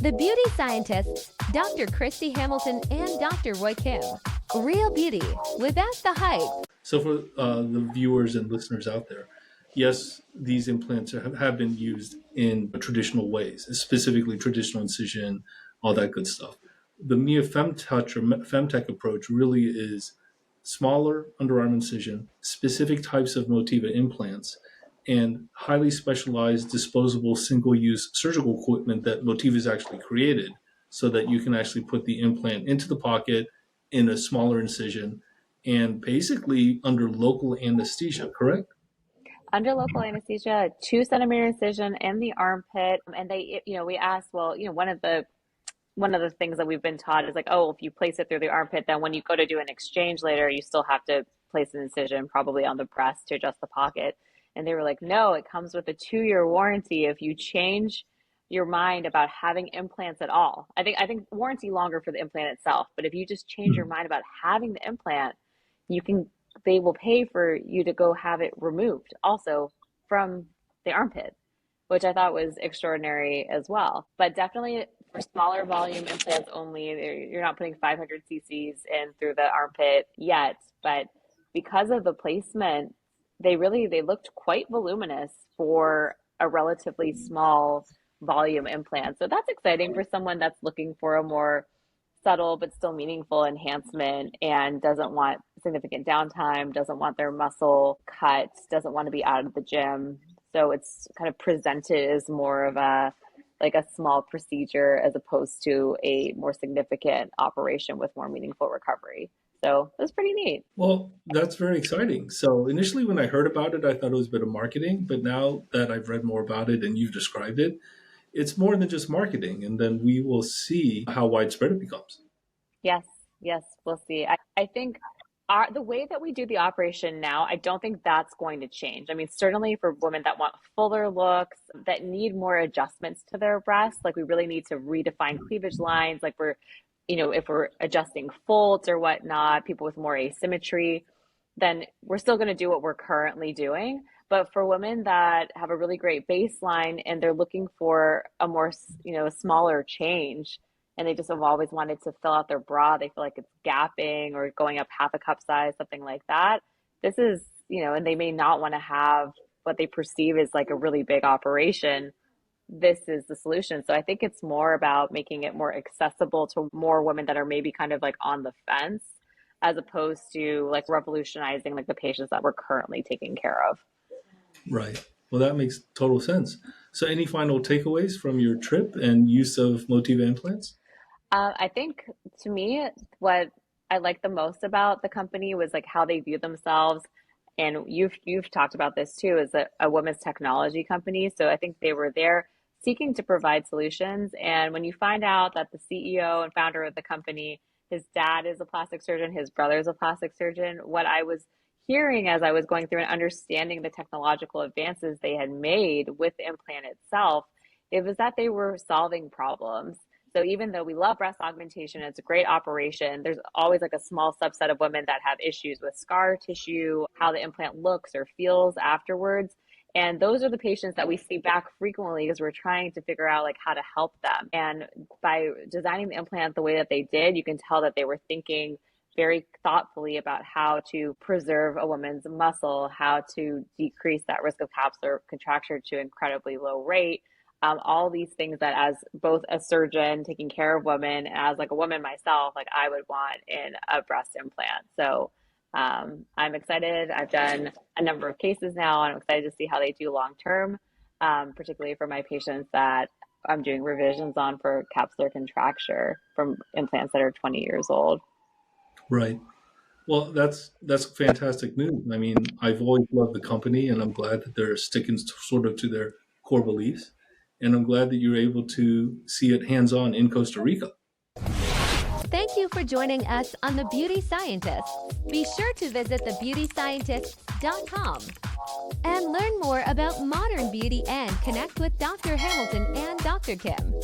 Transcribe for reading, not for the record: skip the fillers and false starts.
The beauty scientists, Dr. Kristy Hamilton and Dr. Roy Kim. Real beauty without the hype. So for the viewers and listeners out there, yes, these implants have been used in traditional ways, specifically traditional incision, all that good stuff. The Mia Femtech or Femtech approach really is smaller underarm incision, specific types of Motiva implants, and highly specialized disposable single-use surgical equipment that Motiva has actually created so that you can actually put the implant into the pocket in a smaller incision and basically under local anesthesia, correct? Under local anesthesia, 2 centimeter incision in the armpit. And they, we asked, well, one of the things that we've been taught is like, oh, if you place it through the armpit, then when you go to do an exchange later, you still have to place an incision probably on the breast to adjust the pocket. And they were like, no, it comes with a 2-year warranty if you change your mind about having implants at all. I think warranty longer for the implant itself, but if you just change your mind about having the implant, they will pay for you to go have it removed also from the armpit, which I thought was extraordinary as well. But definitely for smaller volume implants only, you're not putting 500 cc's in through the armpit yet, but because of the placement, they looked quite voluminous for a relatively small volume implant. So that's exciting for someone that's looking for a more subtle but still meaningful enhancement and doesn't want significant downtime, doesn't want their muscle cut, doesn't want to be out of the gym. So it's kind of presented as more of a small procedure as opposed to a more significant operation with more meaningful recovery. So it was pretty neat. Well, that's very exciting. So initially when I heard about it, I thought it was a bit of marketing, but now that I've read more about it and you've described it, it's more than just marketing. And then we will see how widespread it becomes. Yes, we'll see. I think the way that we do the operation now, I don't think that's going to change. I mean, certainly for women that want fuller looks, that need more adjustments to their breasts, like we really need to redefine cleavage lines, like if we're adjusting folds or whatnot, people with more asymmetry, then we're still going to do what we're currently doing. But for women that have a really great baseline and they're looking for a more, a smaller change, and they just have always wanted to fill out their bra, they feel like it's gapping or going up half a cup size, something like that. This is, and they may not want to have what they perceive as like a really big operation. This is the solution. So I think it's more about making it more accessible to more women that are maybe kind of like on the fence, as opposed to like revolutionizing like the patients that we're currently taking care of. Right. Well, that makes total sense. So any final takeaways from your trip and use of Motiva implants? I think to me, what I like the most about the company was like how they view themselves. And you've talked about this too, as a women's technology company. So I think they were there seeking to provide solutions. And when you find out that the CEO and founder of the company, his dad is a plastic surgeon, his brother is a plastic surgeon, what I was hearing as I was going through and understanding the technological advances they had made with the implant itself, it was that they were solving problems. So even though we love breast augmentation, it's a great operation, there's always like a small subset of women that have issues with scar tissue, how the implant looks or feels afterwards. And those are the patients that we see back frequently because we're trying to figure out like how to help them. And by designing the implant the way that they did, you can tell that they were thinking very thoughtfully about how to preserve a woman's muscle, how to decrease that risk of capsular contracture to incredibly low rate. All these things that as both a surgeon taking care of women, as like a woman myself, like I would want in a breast implant. So I'm excited. I've done a number of cases now, and I'm excited to see how they do long term, particularly for my patients that I'm doing revisions on for capsular contracture from implants that are 20 years old. Right. Well, that's fantastic news. I mean, I've always loved the company, and I'm glad that they're sticking sort of to their core beliefs. And I'm glad that you're able to see it hands-on in Costa Rica. Thank you for joining us on The Beauty Scientists. Be sure to visit thebeautyscientists.com and learn more about modern beauty and connect with Dr. Hamilton and Dr. Kim.